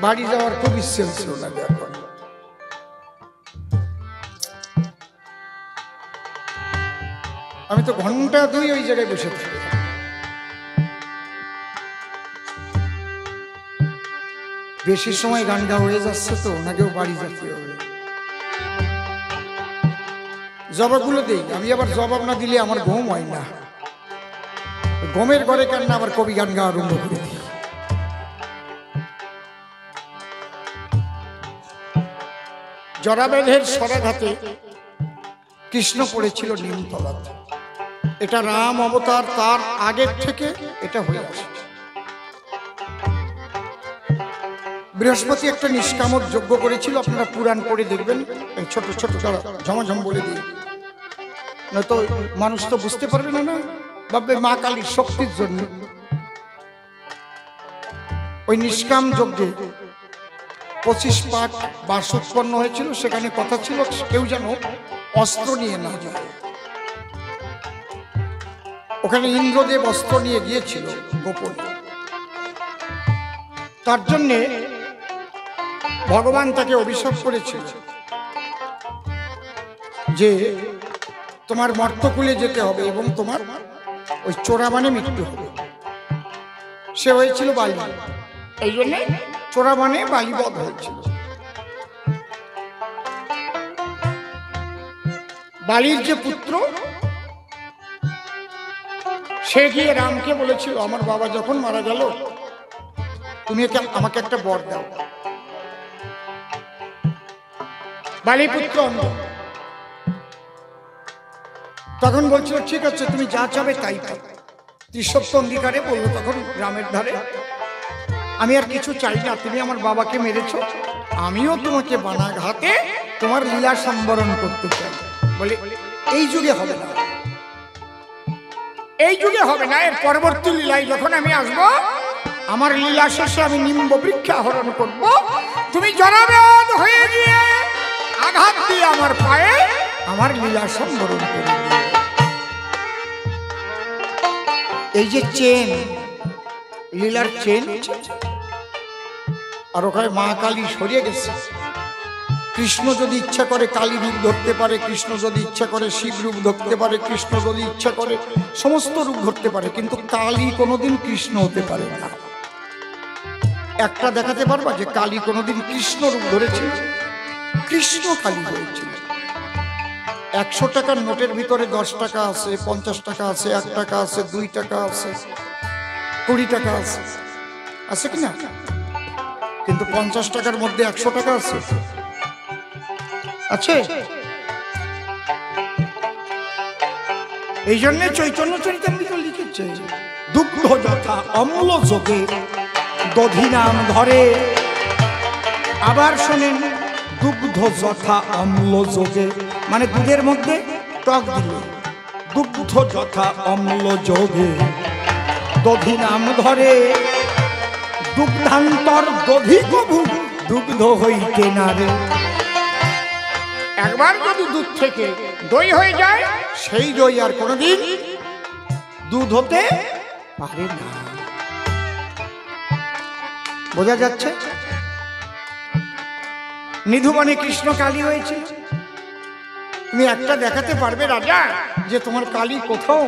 বাড়ি যাওয়ার খুব ইচ্ছে ছিল না এখন। আমি তো ঘন্টা 2 ওই জায়গায় বসে থাকি। বেশি সময় গান গাওয়া হয়ে যাচ্ছে তো, ওনাকেও বাড়ি যেতে হবে। জবাবগুলো দেই, আমি আবার জবাব না দিলে আমার ঘুম হয় না। ঘুমের ঘরে কেন না আবার কবি গান গাওয়া আরম্ভ করে দিই। জরাবেধের সরাঘাতে কৃষ্ণ পড়েছিল নিমতলাতে। এটা রাম অবতার, তার আগের থেকে এটা হয়ে আসছে। বৃহস্পতি একটা নিষ্কামক যজ্ঞ করেছিল, আপনারা পুরাণ পড়ে দেখবেন। ছোট ছোট ঝমাঝম বলে দিই, নয়তো মানুষ তো বুঝতে পারবে না। না ভাববে মা কালীর শক্তির জন্য। ওই নিষ্কাম যজ্ঞে 25 পাক বাস উৎপন্ন হয়েছিল। সেখানে কথা ছিল কেউ যেন অস্ত্র নিয়ে না যায়। ওখানে ইন্দ্রদেব অস্ত্র নিয়ে গিয়েছিল গোপনে। তার জন্যে ভগবান তাকে অভিশাপ করেছিল যে তোমার মর্তকুলে যেতে হবে এবং তোমার ওই চোরাবানে মৃত্যু হবে। সে হয়েছিল বালি, এই জন্য চোরাবানে বালিবধ হয়েছিল। বালির যে পুত্র, সে গিয়ে রামকে বলেছিল আমার বাবা যখন মারা গেল তুমি আমাকে একটা বর দাও। বালিপুত্র তখন বলছিল ঠিক আছে তুমি যা চাবে তাই পাবে। ত্রিসত্য অঙ্গীকারে বললো তখন রামের ধারে, আমি আর কিছু চাই না, তুমি আমার বাবাকে মেরেছ, আমিও তোমাকে বানাঘাতে তোমার লীলা সম্বরণ করতে চাই। বলে এই যুগে হবে না, এই যুগে হবে না, এর পরবর্তী লীলায় যখন আমি আসব, আমার লীলা শেষে আমি নিম্ব বৃক্ষ আহরণ করব, তুমি জরাবেধ হয়ে গিয়ে আঘাত দিয়ে আমার পায়ে আমার লীলা সম্বরণ করবে। এই যে চেন, লীলার চেন, আর ওখানে মা কালী সরিয়ে গেছে। কৃষ্ণ যদি ইচ্ছা করে কালী রূপ ধরতে পারে, কৃষ্ণ যদি ইচ্ছা করে শিব রূপ ধরতে পারে, কৃষ্ণ যদি ইচ্ছা করে সমস্ত রূপ ধরতে পারে, কিন্তু কালী কোনোদিন কৃষ্ণ হতে পারে না। একটা দেখাতে পারবা যে কালী কোনোদিন কৃষ্ণ রূপ ধরেছিল? কৃষ্ণ কালী হয়েছিল। 100 টাকার নোটের ভিতরে 10 টাকা আছে, 50 টাকা আছে, 1 টাকা আছে, 2 টাকা আছে, 20 টাকা আছে, আছে কিনা? কিন্তু 50 টাকার মধ্যে 100 টাকা আছে, আছে। এই জন্য চৈতন্য চরিতামৃত লিখেছে দুগ্ধ যথা অম্ল যোগে দধি নাম ধরে। আবার শোনেন, দুগ্ধ যথা অম্ল যোগে মানে দুধের মধ্যে টক দিলে, দুগ্ধ যথা অম্ল যোগে দধি নাম ধরে, দুগ্ধান্তর দধি কভু দুগ্ধ হইতে না রে। একবার যদি দুধ থেকে দই হয়ে যায়, সেই দই আর কোনোদিন দুধ হতে পারে না। বোঝা যাচ্ছে? নিধুবনে কৃষ্ণ কালী হয়েছে। তুমি একটা দেখাতে পারবে রাজা যে তোমার কালী কোথাও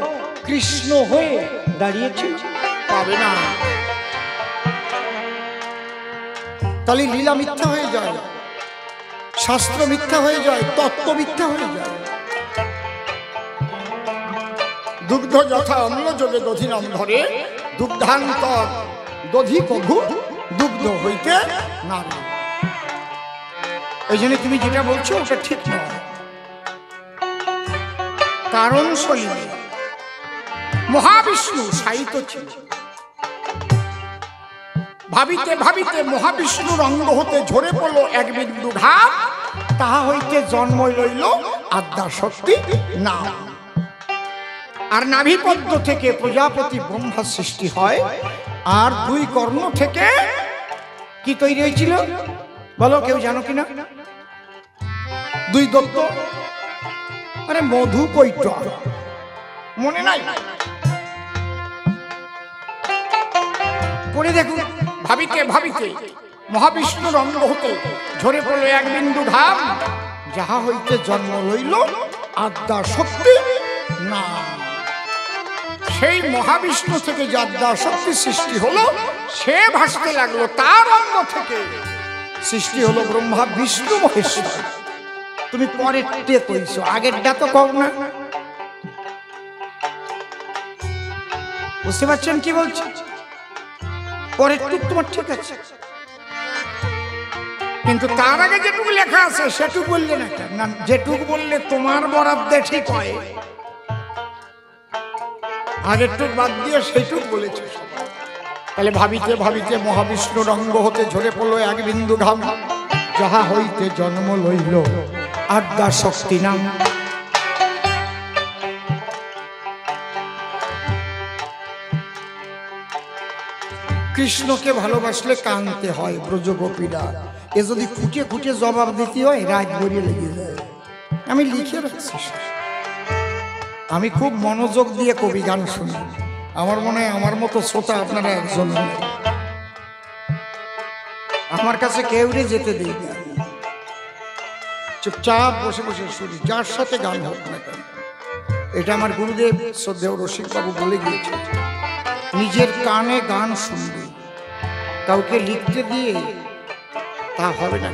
কৃষ্ণ হয়ে দাঁড়িয়েছে? পাবে না। তাহলে লীলা মিথ্যা হয়ে যায়, শাস্ত্র মিথ্যা হয়ে যায়, তত্ত্ব মিথ্যা হয়ে যায়। দুগ্ধ যথা অম্ল যোগে দধি নাম ধরে, দুগ্ধান্তর দধি কভু দুগ্ধ হইতে না। এই জন্য তুমি যেটা বলছো ওটা ঠিক নয়। কারণ শৈলী মহাবিষ্ণু সাহিত্য ছিল। ভাবিতে ভাবিতে মহাবিষ্ণুর অঙ্গ হতে ঝরে পড়ল এক বিন্দু ঘাম, তাহা হইতে জন্ম লইল আদ্যা শক্তি নাম। আর নাভিপদ্ম থেকে প্রজাপতি ব্রহ্মা সৃষ্টি হয়। আর দুই কর্ণ থেকে কি তৈরি হয়েছিল বলো, কেউ জানো কিনা? দুই দত্ত, আরে মধু কৈট, মনে নাই? করে দেখুন, ভাবিতে ভাবিতে মহাবিষ্ণুর অঙ্গ হতে ঝরে পড়লো এক বিন্দু ঘাম, যাহা হইতে জন্ম লইল আদ্যা শক্তি নাম। সেই মহাবিষ্ণু থেকে যে আদ্যা শক্তি সৃষ্টি হলো, সে ভাসতে লাগলো, তার অঙ্গ থেকে সৃষ্টি হলো ব্রহ্মা বিষ্ণু মহেশ্বর। তুমি পরেরটা কইছো, আগেরটা তো কও না। বুঝতে পারছেন কি বলছি? পরেরটুক তোমার ঠিক আছে, কিন্তু তার আগে যেটুকু লেখা আছে সেটুকু বললে না কেন? না, যেটুকু বললে তোমার বরাদ্দে ঠিক হয়, আগেরটুক বাদ দিয়ে সেইটুক বলেছ। তাহলে ভাবিতে ভাবিতে মহাবিষ্ণুর অঙ্গ হতে ঝরে পড়লো এক বিন্দু ঘাম, যাহা হইতে জন্ম লইল আদ্যা শক্তি নাম। কৃষ্ণকে ভালোবাসলে কানতে হয় ব্রজগোপীরা, এ যদি খুঁটে খুঁটে জবাব দিতে হয় রাত ভরিয়ে লেগে যায়। আমি লিখে রাখছি, আমি খুব মনোযোগ দিয়ে কবি গান শুনি। আমার মনে হয় আমার মতো শ্রোতা আপনারা একজন, আমার কাছে কেউরে যেতে দিই না, চুপচাপ বসে বসে শুনি, যার সাথে গান হোক না কেন। এটা আমার গুরুদেব শ্রদ্ধেয় রসিকবাবু বলে গিয়েছে, নিজের কানে গান শুনবে, কাউকে লিখতে দিয়ে তা হবে না।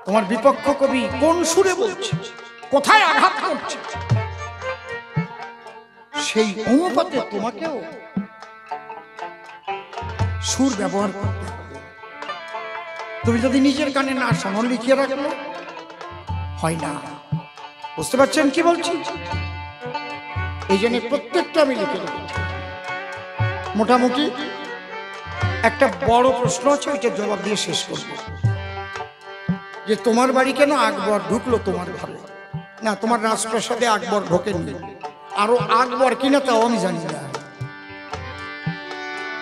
তোমার বিপক্ষ কবি কোন সুরে বলছে, কোথায় আঘাত করছে, সেই অনুপাতে তোমাকেও সুর ব্যবহার করতে হবে। তুমি যদি নিজের কানে না শোনো, লিখিয়ে রাখলো হয় না। বুঝতে পারছেন কি বলছি? এই জন্য প্রত্যেকটা আমি লিখে রাখছি। মোটামুটি একটা বড় প্রশ্ন আছে, ওইটা জবাব দিয়ে শেষ করবো। যে তোমার বাড়ি কেন আকবর ঢুকলো তোমার ঘরে? না, তোমার রাজপ্রাসাদে আকবর ঢোকেননি, আরো আকবর কিনা তাও আমি জানি না,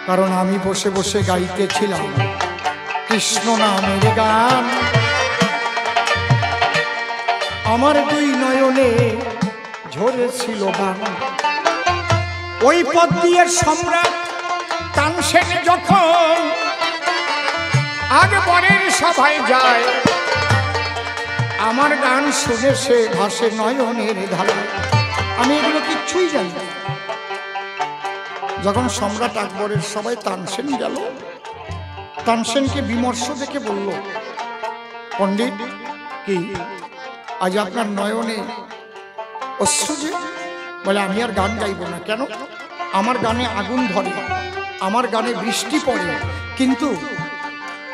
কারণ আমি বসে বসে গাইতেছিলাম কৃষ্ণ নামের গান। আমার দুই নয়নে ঝরেছিল বান। ওই পথ দিয়ে সম্রাট তানসেন যখন আকবরের সভায় যায়, আমার গান শুনে সে ভাসে নয়নের ধারে। আমি এগুলো কিচ্ছুই জানি না। যখন সম্রাট আকবরের সভায় তানসেন গেল, তানসেনকে বিমর্ষ দেখে বলল, পণ্ডিত কি আজ আপনার নয়নে অশ্রু যে? বলে, আমি আর গান গাইব না। কেন? আমার গানে আগুন ধরে, আমার গানে বৃষ্টি পড়ে, কিন্তু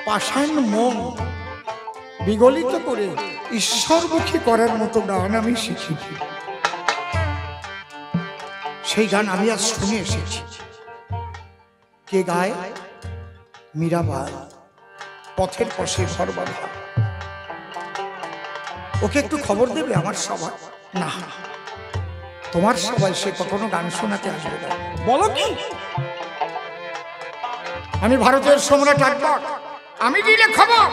পাষাণ মন বিগলিত করে ঈশ্বরমুখী করার মতো গান আমি শিখেছি। সেই গান আমি আজ শুনে এসেছি। কে গায়? মীরাবাই, পথের পাশে সর্বদা। ওকে একটু খবর দেবে আমার সবাই? না, তোমার সবাই সে কখনো গান শোনাতে আসবে না। বলো কি? আমি ভারতের সম্রাট আকবর, আমি দিলে খবর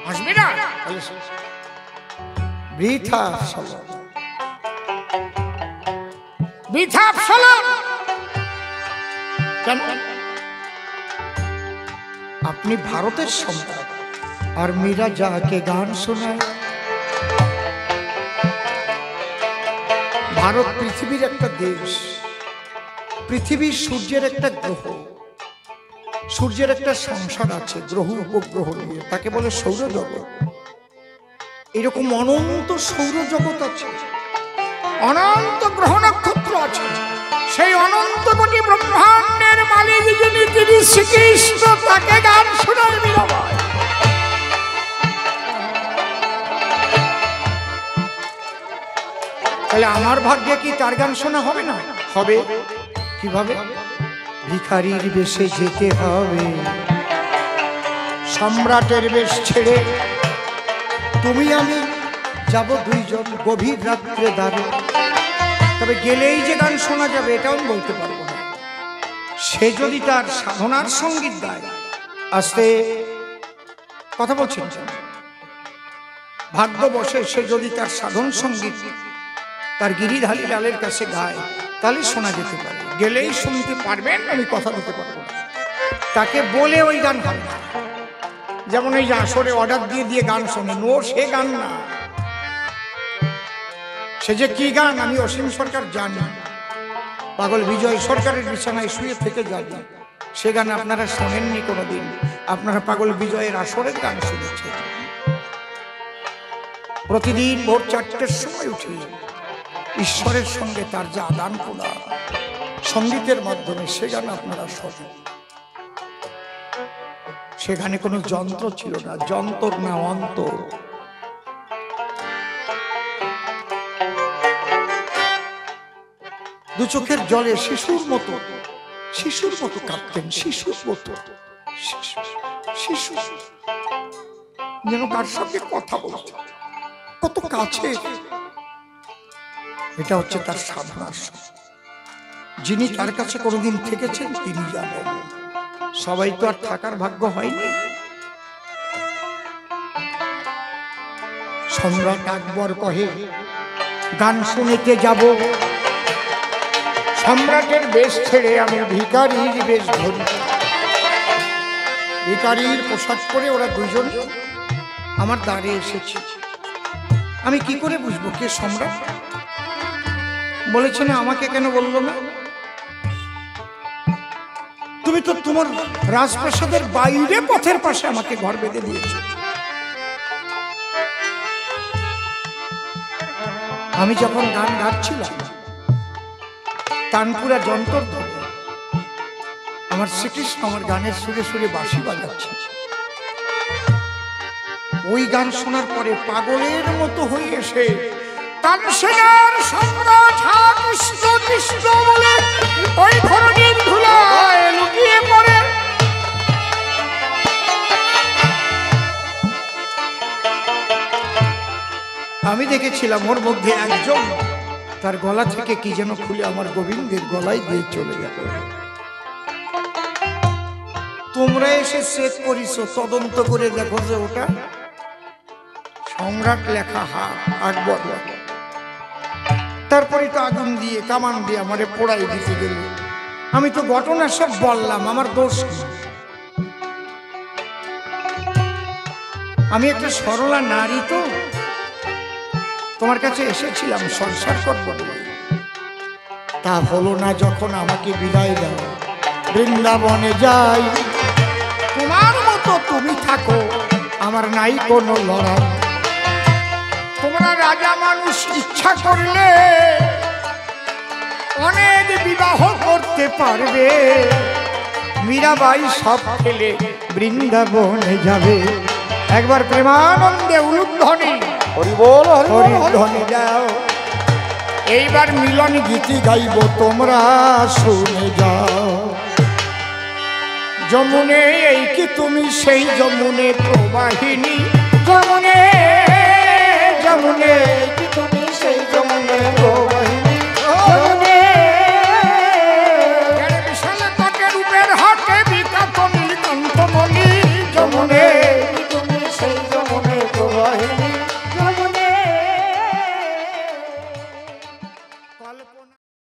আসবে না? বৃথা আফসোস, বৃথা আফসোস। কেন? আপনি ভারতের সম্রাট, আর মীরা যাকে গান শোনায়। ভারত পৃথিবীর একটা দেশ, পৃথিবীর সূর্যের একটা গ্রহ, সূর্যের একটা সংসার আছে গ্রহ উপগ্রহ নিয়ে, তাকে বলে সৌরজগৎ। এরকম অনন্ত সৌরজগৎ আছে, অনন্ত গ্রহ নক্ষত্র আছে। সেই অনন্ত কোটি ব্রহ্মাণ্ডের মালিক যিনি, তিনি শ্রীকৃষ্ণ, তাকে গান শোনায় মীরাবাই। তাহলে আমার ভাগ্যে কি তার গান শোনা হবে না? হবে। কিভাবে? ভিখারির বেশে যেতে হবে, সম্রাটের বেশ ছেড়ে। তুমি আমি যাব দুইজন গভীর রাত্রে দ্বারে। তবে গেলেই যে গান শোনা যাবে এটাও আমি বলতে পারবো না। সে যদি তার সাধনার সঙ্গীত গায়, আস্তে কথা বলছেন, ভাগ্য বসে সে যদি তার সাধন সঙ্গীত তার গিরিধারী লালের কাছে গায়, তাহলে শোনা যেতে পারে। গেলেই শুনতে পারবেন, আমি কথা দিতে পারবো না। তাকে বলে ওই গান হবে না। যেমন এই যে আসরে অর্ডার দিয়ে দিয়ে গান শোনেন, ও সে গান না। সে যে কি গান আমি অসীম সরকার জানি, পাগল বিজয় সরকারের বিছানায় শুয়ে থেকে যাবে, সে গান আপনারা শোনেননি কোনোদিন। আপনারা পাগল বিজয়ের আসরের গান শুনেছেন। প্রতিদিন ভোর 4টের সময় উঠে ঈশ্বরের সঙ্গে তার যে আদান প্রদান সঙ্গীতের মাধ্যমে, সে গান আপনারা শোনেন। সেখানে কোনো যন্ত্র ছিল না, যন্ত্র না অন্তর। দু চোখের জলে শিশুর মতো কাঁদতেন, শিশুর মতো, শিশু যেন কার সঙ্গে কথা বলছে, কত কাছে। এটা হচ্ছে তার সাধনার। যিনি তার কাছে কোনোদিন থেকেছেন তিনি জানেন। সবাই তো আর থাকার ভাগ্য হয়নি। সম্রাট আকবর কহে গান শুনিতে যাব, সম্রাটের বেশ ছেড়ে আমি ভিখারির বেশ ধরি। ভিখারির পোশাক পরে ওরা দুজন আমার দ্বারে এসেছে। আমি কি করে বুঝবো কে সম্রাট? বলেছে না, আমাকে কেন বললো না? তুমি তো তোমার রাজপ্রাসাদের বাইরে পথের পাশে আমাকে ঘর বেঁধে দিয়েছ। আমি যখন গান গাচ্ছিলাম তানপুরা যন্ত্র ধরে আমার শ্রীকৃষ্ণ আমার গানের সুরে সুরে বাঁশি বাজাচ্ছে। ওই গান শোনার পরে পাগলের মতো হয়ে এসে তানসেনার সম্রাট কৃষ্ণ কৃষ্ণ বলে ওই ধরনের ধুলায় লুকিয়ে পড়ে। আমি দেখেছিলাম ওর মধ্যে একজন তার গলা থেকে কি যেন খুলে আমার গোবিন্দের গলায় দিয়ে চলে গেল। তোমরা এসে চেক করিছো, তদন্ত করে দেখো যে ওটা সম্রাট লেখা হাত আকবর। তারপরে তো আগুন দিয়ে কামান দিয়ে আমারে পোড়াই দিতে গেল। আমি তো ঘটনা সব বললাম, আমার দোষ। আমি একটা সরলা নারী, তো তোমার কাছে এসেছিলাম সংসার করবো, তা হলো না। যখন আমাকে বিদায় দাও, বৃন্দাবনে যাই, তোমার মতো তুমি থাকো, আমার নাই কোনো লড়াই। তোমরা রাজা মানুষ, ইচ্ছা করলে অনেক বিবাহ করতে পারবে। মীরাবাই সব ফেলে বৃন্দাবনে যাবে। একবার প্রেমানন্দে উলুধ্বনি হরি বল হরি ধ্বনি যাও। এইবার মিলন গীতি গাইব, তোমরা শুনে যাও। যমুনে এই কি তুমি সেই যমুনে প্রবাহিনী, যমুনে যমুনে কি তুমি সেই যমুনে প্রবাহিনী, যমুনে বিশাল কাকে রূপের হাতে বিকাত নীলকণ্ঠমণি, যমুনে কি তুমি সেই যমুনে প্রবাহিনী।